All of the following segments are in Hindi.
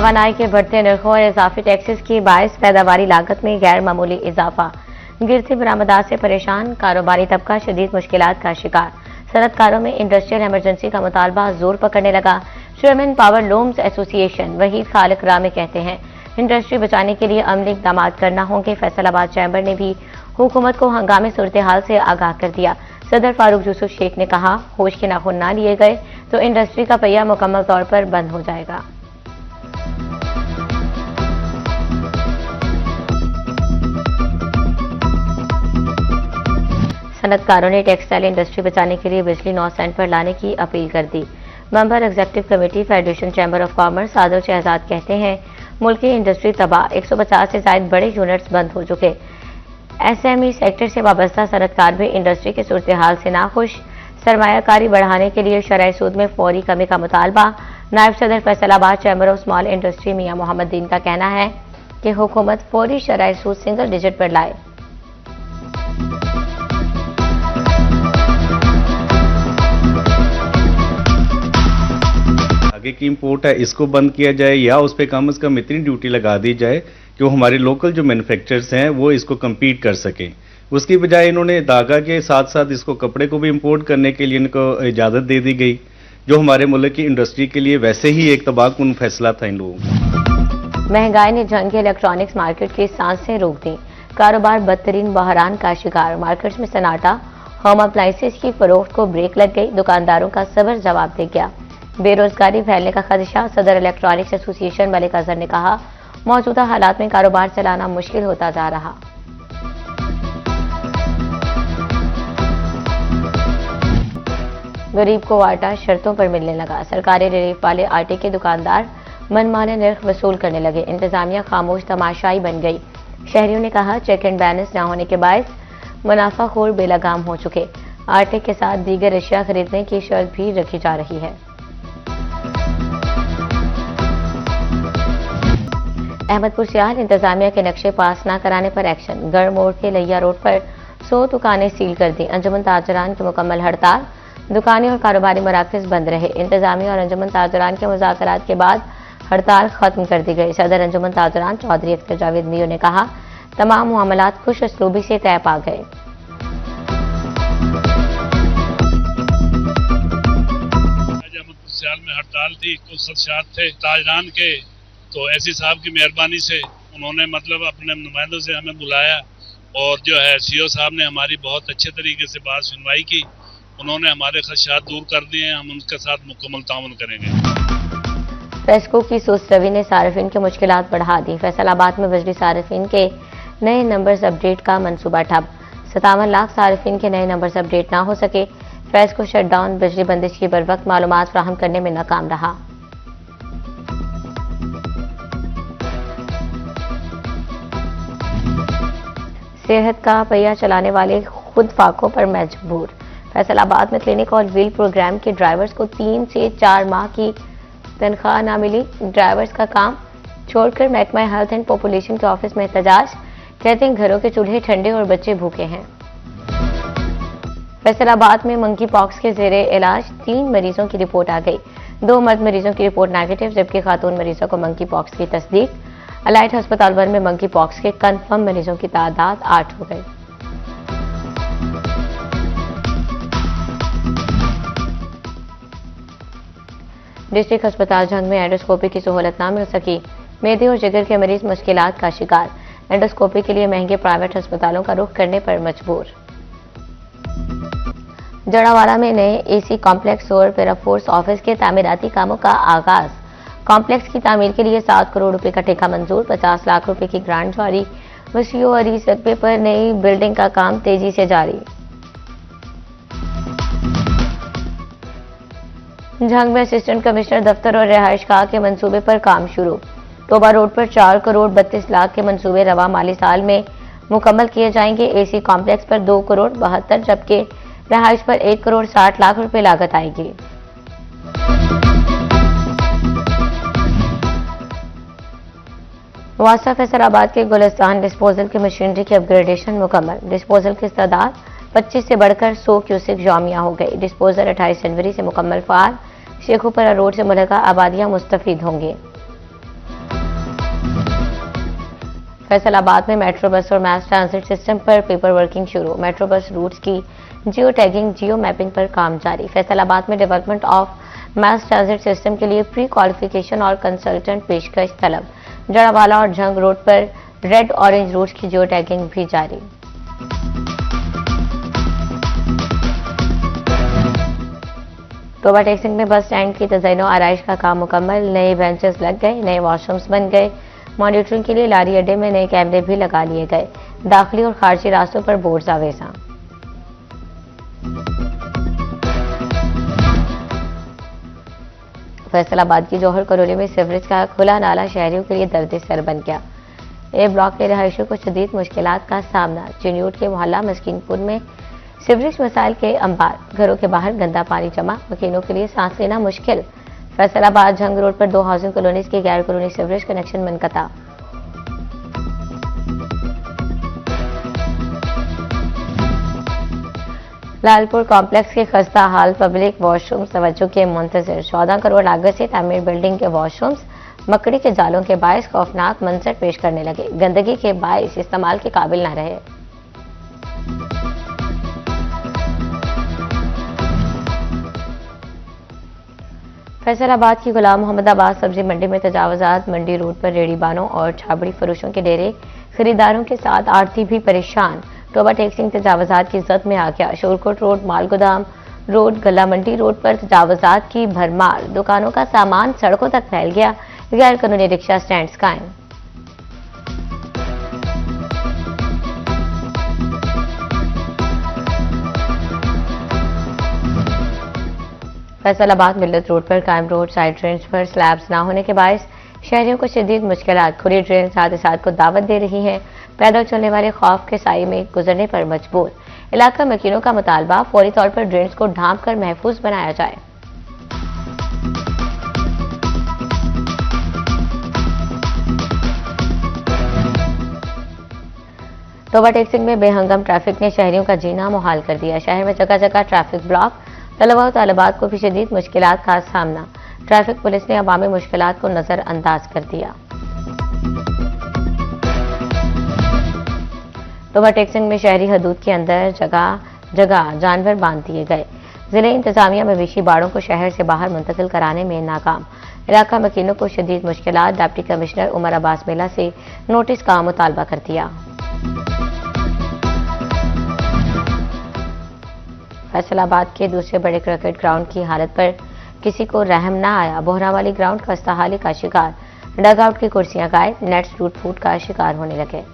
तवानाई के बढ़ते नरखों और इजाफी टैक्सेस की बायस पैदावारी लागत में गैर मामूली इजाफा। गिरती बरामदात से परेशान कारोबारी तबका शदीद मुश्किलात का शिकार। सनतकारों में इंडस्ट्रियल इमरजेंसी का मुतालबा जोर पकड़ने लगा। Chairman power looms association Waheed Khaliq Rame कहते हैं, इंडस्ट्री बचाने के लिए अमली इक़दाम करना होंगे। फैसलाबाद चैम्बर ने भी हुकूमत को हंगामी सूरत हाल से आगाह कर दिया। सदर फारूक यूसुफ शेख ने कहा, होश के नाखून ना लिए गए तो इंडस्ट्री का पहिया मुकम्मल तौर पर बंद हो जाएगा। सनतकारों ने टेक्सटाइल इंडस्ट्री बचाने के लिए बिजली 9 सेंट पर लाने की अपील कर दी। Member executive committee federation chamber of commerce सादर शहजाद कहते हैं, मुल्क की इंडस्ट्री तबाह, 150 से ज्यादा बड़े यूनिट्स बंद हो चुके। एसएमई सेक्टर से वाबस्ता सनतकार भी इंडस्ट्री के सूरत हाल से नाखुश। सरमायाकारी बढ़ाने के लिए शरह सूद में फौरी कमी का मुतालबा। नायब सदर Faisalabad chamber of small industry Mian Mohammad Deen का कहना है कि हुकूमत फौरी शरह सूद सिंगल डिजिट पर लाए। आगे की इंपोर्ट है इसको बंद किया जाए या उस पर कम से कम इतनी ड्यूटी लगा दी जाए कि वो हमारे लोकल जो मैन्युफैक्चरर्स हैं वो इसको compete कर सकें। उसकी बजाय इन्होंने दागा के साथ साथ इसको कपड़े को भी इंपोर्ट करने के लिए इनको इजाज़त दे दी गई, जो हमारे मुल्क की इंडस्ट्री के लिए वैसे ही एक तबाहकुन फैसला था इन लोगों का। महंगाई ने जंग इलेक्ट्रॉनिक्स मार्केट की सांसें रोक दी। कारोबार बदतरीन बहरान का शिकार। मार्केट्स में सन्नाटा। होम अप्लाइंसेस की फरोख्त को ब्रेक लग गई। दुकानदारों का सब्र जवाब दे गया। बेरोजगारी फैलने का खदशा। सदर इलेक्ट्रॉनिक्स एसोसिएशन मलिक अजहर ने कहा, मौजूदा हालात में कारोबार चलाना मुश्किल होता जा रहा। गरीब को आटा शर्तों पर मिलने लगा। सरकारी रिलीफ वाले आटे के दुकानदार मनमाने नर्ख वसूल करने लगे। इंतजामिया खामोश तमाशाई बन गई। शहरियों ने कहा, चेक एंड बैलेंस न होने के बायस मुनाफाखोर बेलगाम हो चुके। आटे के साथ दीगर अशिया खरीदने की शर्त भी रखी जा रही है। अहमदपुर सियाल इंतजामिया के नक्शे पास न कराने पर एक्शन। गढ़ मोड़ के लैया रोड पर 100 दुकानें सील कर दी। अंजुमन ताजरान की मुकम्मल हड़ताल। दुकानें और कारोबारी मराकज़ बंद रहे। इंतजामिया और अंजुमन ताजरान के मुज़ाकरात के बाद हड़ताल खत्म कर दी गई। सदर अंजुमन ताजरान चौधरी अख्तर जावेद मियो ने कहा, तमाम मामलात खुश असलूबी से तय पा गए। सियाल में हड़ताल थी, कुछ खदशात थे ताजरान के, तो एसी साहब की मेहरबानी से उन्होंने मतलब अपने नुमाइंदों से हमें बुलाया और जो है सीओ साहब ने हमारी बहुत अच्छे तरीके से बात सुनवाई की। उन्होंने हमारे खदशात दूर कर दिए हैं। हम उनके साथ मुकम्मल ताउन करेंगे। फेस्को की सुस्त रवि ने सार्फिन की मुश्किलात बढ़ा दी। फैसलाबाद में बिजली सार्फिन के नए नंबर्स अपडेट का मंसूबा ठप। 57 लाख सार्फिन के नए नंबर्स अपडेट ना हो सके। फेस्को शटडाउन बिजली बंदिश की बरवक्त मालूमात फ्राहम करने में नाकाम रहा। सेहत का पहिया चलाने वाले खुद फाकों पर मजबूर। फैसलाबाद में क्लिनिक और व्हील प्रोग्राम के ड्राइवर्स को 3 से 4 माह की तनख्वाह न मिली। ड्राइवर्स का काम छोड़कर महकमा हेल्थ एंड पॉपुलेशन के ऑफिस में एहतजाज। कहते हैं, घरों के चूल्हे ठंडे और बच्चे भूखे हैं। फैसलाबाद में मंकी पॉक्स के जेरे इलाज 3 मरीजों की रिपोर्ट आ गई। 2 मर्द मरीजों की रिपोर्ट नेगेटिव, जबकि खातून मरीजों को मंकी पॉक्स की तस्दीक। अलाइट अस्पताल भर में मंकी पॉक्स के कंफर्म मरीजों की तादाद 8 हो गई। डिस्ट्रिक्ट अस्पताल जंग में एंडोस्कोपी की सहूलत न मिल सकी। मेदे और जिगर के मरीज मुश्किलात का शिकार। एंडोस्कोपी के लिए महंगे प्राइवेट अस्पतालों का रुख करने पर मजबूर। जड़ावाला में नए एसी कॉम्प्लेक्स और पैराफोर्स ऑफिस के तामीराती कामों का आगाज। कॉम्प्लेक्स की तामीर के लिए 7 करोड़ रुपए का ठेका मंजूर। 50 लाख रुपए की ग्रांट जारी। वसीओ अरीज रकबे पर नई बिल्डिंग का काम तेजी से जारी। जंग में असिस्टेंट कमिश्नर दफ्तर और रिहाइश गाह के मंसूबे पर काम शुरू। तोबा रोड पर 4 करोड़ 32 लाख के मंसूबे रवा माली साल में मुकम्मल किए जाएंगे। एसी कॉम्प्लेक्स पर 2 करोड़ 72, जबकि रिहाइश पर 1 करोड़ 60 लाख रुपए लागत आएगी। वासा फैसलाबाद के गुलिस्तान डिस्पोजल की मशीनरी की अपग्रेडेशन मुकम्मल। डिस्पोजल की तादाद 25 से बढ़कर 100 क्यूसिक जामिया हो गई। डिस्पोजल 28 जनवरी से मुकम्मल फ़ाल। शेखुपुरा रोड से मुलका आबादियां मुस्तफीद होंगे। फैसलाबाद में मेट्रो बस और मैस ट्रांजिट सिस्टम पर पेपर वर्किंग शुरू। मेट्रो बस रूट्स की जियो टैगिंग, जियो मैपिंग पर काम जारी। फैसलाबाद में development of mass transit system के लिए प्री क्वालिफिकेशन और कंसल्टेंट पेशकश तलब। जड़ावाला और झंग रोड पर रेड ऑरेंज रूट्स की जियो टैगिंग भी जारी। टोबा टेक्सिंग में बस स्टैंड की तज़य्युन आराइश का काम मुकम्मल। नए बेंचेस लग गए, नए वॉशरूम्स बन गए। मॉनिटरिंग के लिए लारी अड्डे में नए कैमरे भी लगा लिए गए। दाखिली और खारजी रास्तों पर बोर्ड्स आवेजा। फैसलाबाद की जौहर कॉलोनी में सीवरेज का खुला नाला शहरियों के लिए दर्द सर बन गया। ए ब्लॉक के रहायशियों को शदीद मुश्किलात का सामना। चिन्यूट के मोहल्ला मस्कीनपुर में सीवरेज मसाइल के अंबार। घरों के बाहर गंदा पानी जमा, मकीनों के लिए सांस लेना मुश्किल। फैसलाबाद झंग रोड पर 2 हाउसिंग कॉलोनीज के गैर कानूनी सीवरेज कनेक्शन मुनक़ता। लालपुर कॉम्प्लेक्स के खस्ता हाल पब्लिक वॉशरूम तवज्जो के मुंतजर। 14 करोड़ लागत से तामीर बिल्डिंग के वॉशरूम्स मकड़ी के जालों के बायस खौफनाक मंजर पेश करने लगे। गंदगी के बायस इस्तेमाल के काबिल न रहे। फैसलाबाद की गुलाम मोहम्मदाबाद सब्जी मंडी में तजावजात। मंडी रोड पर रेड़ी बानों और छाबड़ी फरोशों के डेरे, खरीदारों के साथ आड़ती भी परेशान। टोबा टेक्सिंग तजावजात की जद में आ गया। शोरकोट रोड, मालगोदाम रोड, गला मंडी रोड पर तजावजात की भरमार। दुकानों का सामान सड़कों तक फैल गया। गैर कानूनी रिक्शा स्टैंड कायम। फैसलाबाद मिल्लत रोड पर कायम रोड साइड ड्रेन्स पर स्लैब्स न होने के बायस शहरियों को शदीद मुश्किलात। खुली ड्रेन हादसात को दावत दे रही है। पैदल चलने वाले खौफ के साए में गुजरने पर मजबूर। इलाका मकीनों का मुतालबा फौरी तौर पर ड्रेन्स को ढांप कर महफूज बनाया जाए। टोबा टेक्सिंग में बेहंगम ट्रैफिक ने शहरियों का जीना मुहाल कर दिया। शहर में जगह जगह ट्रैफिक ब्लॉक। तलबा और तालिबात को भी शदीद मुश्किलात का सामना। ट्रैफिक पुलिस ने अवामी मुश्किलात को नजरअंदाज कर दिया। टोबा टेक्सिंग में शहरी हदूद के अंदर जगह जगह जानवर बांध दिए गए। जिले इंतजामिया मवेशी बाड़ों को शहर से बाहर मुंतकिल कराने में नाकाम। इलाका मकीनों को शदीद मुश्किलात। डिप्टी कमिश्नर उमर अब्बास मेला से नोटिस का मुतालबा कर दिया। फैसलाबाद के दूसरे बड़े क्रिकेट ग्राउंड की हालत पर किसी को रहम न आया। बोहरावाली ग्राउंड खस्ताहाली का शिकार। डगआउट की कुर्सियां गायब। नेट्स टूट फूट का शिकार होने लगे।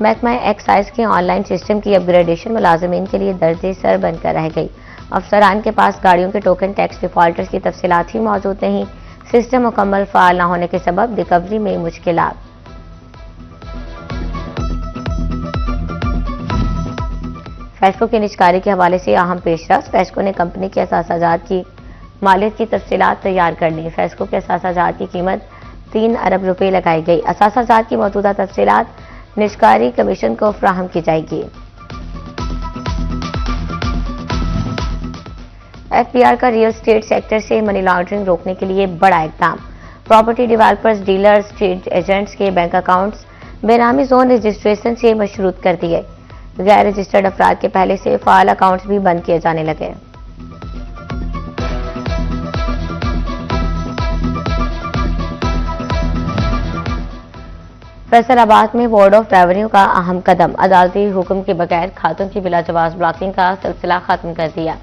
महकमा एक्साइज के ऑनलाइन सिस्टम की अपग्रेडेशन मुलाजमीन के लिए दर्द सर बनकर रह गई। अफसरान के पास गाड़ियों के टोकन टैक्स डिफॉल्टर्स की तफसीलात ही मौजूद नहीं। सिस्टम मुकम्मल फाल न होने के सबब रिकवरी में मुश्किलात। फेस्को की निजकारी के हवाले से अहम पेशरफ। फेस्को ने कंपनी के असासाजात की मालियत की तफसीलात तैयार कर ली। फेस्को के असासाजात की कीमत 3 अरब रुपए लगाई गई। असासाजात की मौजूदा तफसीलात निजकारी कमीशन को फराहम की जाएगी। एफपीआर का रियल एस्टेट सेक्टर से मनी लॉन्ड्रिंग रोकने के लिए बड़ा इकदाम। Property developers, dealers, trade agents के बैंक अकाउंट्स बेनामी जोन रजिस्ट्रेशन से मशरूत कर दिए। गैर रजिस्टर्ड अफराद के पहले से फाल अकाउंट्स भी बंद किए जाने लगे। फैसलाबाद में बोर्ड ऑफ रेवेन्यू का अहम कदम। अदालती हुक्म के बगैर खातों की बिलाजवाज ब्लॉकिंग का सिलसिला खत्म कर दिया।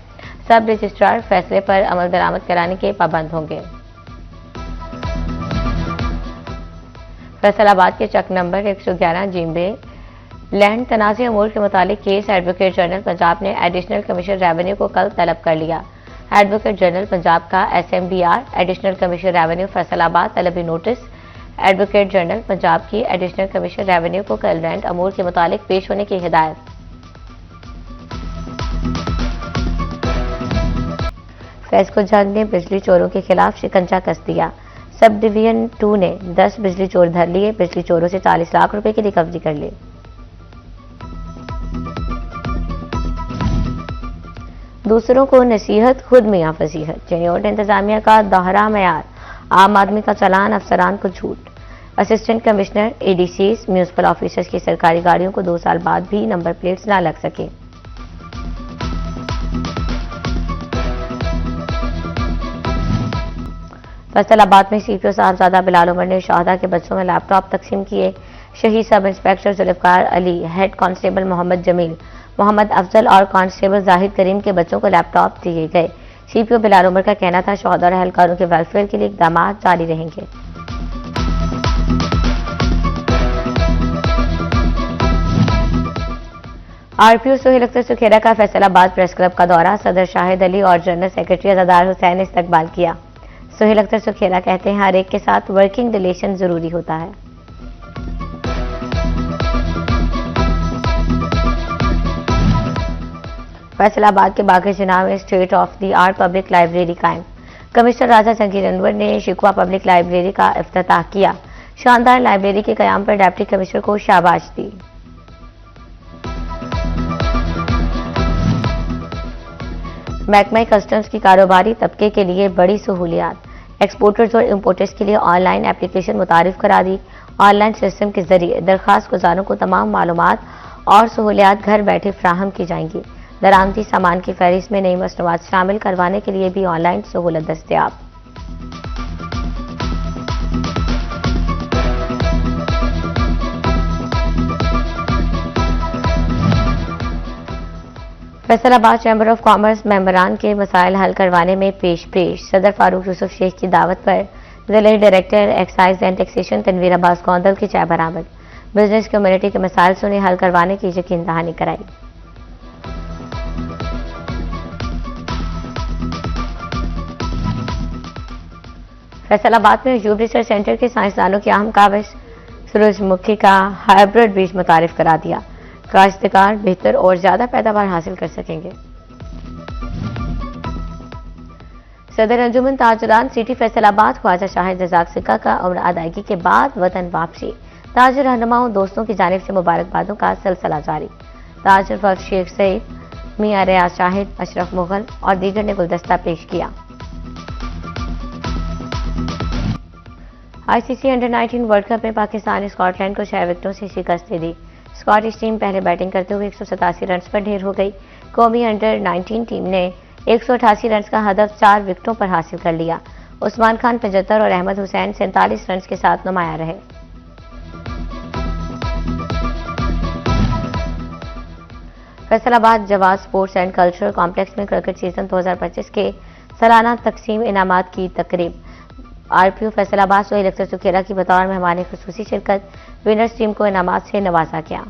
सब रजिस्ट्रार फैसले पर अमल दरामद कराने के पाबंद होंगे। फैसलाबाद के चक नंबर 111 जिम्बे लैंड तनाज़ अमूर के मुतालिक केस एडवोकेट जनरल पंजाब ने एडिशनल कमिश्नर रेवेन्यू को कल तलब कर लिया। एडवोकेट जनरल पंजाब का SMBR additional commissioner revenue Faisalabad तलबी नोटिस। एडवोकेट जनरल पंजाब की एडिशनल कमिश्नर रेवेन्यू को कल लैंड अमूर के मुतालिक पेश होने की हिदायत। फेस्को जंग ने बिजली चोरों के खिलाफ शिकंजा कस दिया। सब डिवीजन 2 ने 10 बिजली चोर धर लिए। बिजली चोरों से 40 लाख रुपए की रिकवरी कर ली। दूसरों को नसीहत, खुद मियां फसीहत। चिन्योट इंतजामिया का दोहरा मयार। आम आदमी का चालान, अफसरान को छूट। असिस्टेंट कमिश्नर, एडीसीज, म्यूनिसिपल ऑफिसर्स की सरकारी गाड़ियों को 2 साल बाद भी नंबर प्लेट्स न लग सके। फैसलाबाद में सीपीओ साहबजादा बिलाल उमर ने शहादा के बच्चों में लैपटॉप तकसीम किए। शहीद sub inspector Zulfikar Ali, head constable Mohammad Jameel, Mohammad Afzal और कांस्टेबल जाहिद करीम के बच्चों को लैपटॉप दिए गए। सीपीओ बिलाल उमर का कहना था शहादा और एहलकारों के वेलफेयर के लिए इकदाम जारी रहेंगे। आरपीओ सोहेल अख्तर सुखेरा का फैसलाबाद प्रेस क्लब का दौरा, सदर शाहिद अली और जनरल सेक्रेटरी अज़ादार हुसैन ने इस्तकबाल किया। सोहेल अख्तर सुखेरा कहते हैं हर एक के साथ वर्किंग रिलेशन जरूरी होता है। फैसलाबाद के बाग़-ए-जिन्ना में state of the art public library कायम। कमिश्नर राजा जहांगीर अनवर ने शिकवा पब्लिक लाइब्रेरी का इफ्तिताह किया। शानदार लाइब्रेरी के कयाम पर डिप्टी कमिश्नर को शाबाश दी। महकमा कस्टम्स की कारोबारी तबके के लिए बड़ी सहूलियात। एक्सपोर्टर्स और इंपोर्टर्स के लिए ऑनलाइन एप्लीकेशन मुतारिफ करा दी। ऑनलाइन सिस्टम के जरिए दरखास्त गुजारों को तमाम मालूमात और सहूलियात घर बैठे फ्राहम की जाएंगी। दरामदी सामान की फहरिस्त में नई मसनूआत शामिल करवाने के लिए भी ऑनलाइन सहूलत दस्तयाब। फैसलाबाद चैम्बर ऑफ कॉमर्स मेंबरान के मसाइल हल करवाने में पेश सदर फारूक यूसुफ शेख की दावत पर जिले director excise and taxation Tanveer Abbas Kaundal की चाय बरामद। बिजनेस कम्युनिटी के मसाइल सुने हल करवाने की यकीन दहानी कराई। फैसलाबाद में यूब रिसर्च सेंटर के साइंसदानों की अहम काविश सूरजमुखी का हाइब्रिड बीज मुतारिफ करा दिया। काश्तकार बेहतर और ज्यादा पैदावार हासिल कर सकेंगे। सदर अंजुमन ताजरान सिटी फैसलाबाद ख्वाजा शाहिद रजाक सिक्का का उम्र अदायगी के बाद वतन वापसी। ताजर रहनुमाओं दोस्तों की जानिब से मुबारकबादों का सिलसिला जारी। ताजर वक्त शेख सईद, मियां रियाज शाहिद, अशरफ मुगल और दीगर ने गुलदस्ता पेश किया। आईसीसी अंडर-19 वर्ल्ड कप में पाकिस्तान ने स्कॉटलैंड को 6 विकेटों से शिकस्त दे दी। स्कॉटिश टीम पहले बैटिंग करते हुए 187 रन पर ढेर हो गई। कौमी अंडर-19 टीम ने 188 रन का हदफ 4 विकेटों पर हासिल कर लिया। उस्मान खान 75 और अहमद हुसैन 47 रन के साथ नुमाया रहे। Faisalabad Jawad sports and cultural complex में क्रिकेट सीजन 2025 के सालाना तकसीम इनामात की तकरीब। आरपीओ फैसलाबाद सोहेल अख्तर सुखेरा की बतौर मेहमान खुसूसी शिरकत। विनर्स टीम को इनामात से नवाजा गया।